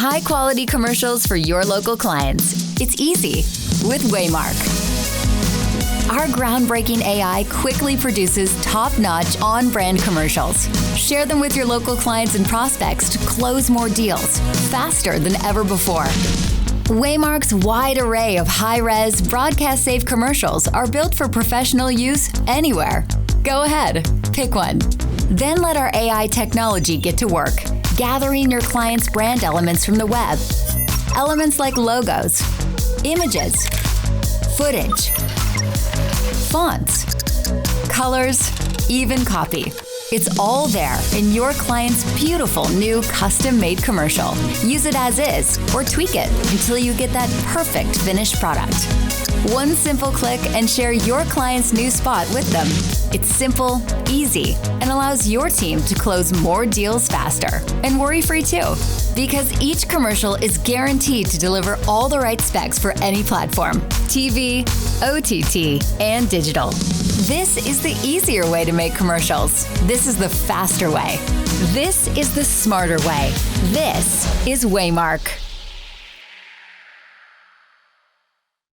high-quality commercials for your local clients. It's easy with Waymark. Our groundbreaking AI quickly produces top-notch on-brand commercials. Share them with your local clients and prospects to close more deals faster than ever before. Waymark's wide array of high-res, broadcast-safe commercials are built for professional use anywhere. Go ahead, pick one. Then let our AI technology get to work, gathering your client's brand elements from the web. Elements like logos, images, footage, fonts, colors, even copy. It's all there in your client's beautiful new custom-made commercial. Use it as is or tweak it until you get that perfect finished product. One simple click and share your client's new spot with them. It's simple, easy, and allows your team to close more deals faster. And worry-free too, because each commercial is guaranteed to deliver all the right specs for any platform: TV, OTT, and digital. This is the easier way to make commercials. This is the faster way. This is the smarter way. This is Waymark.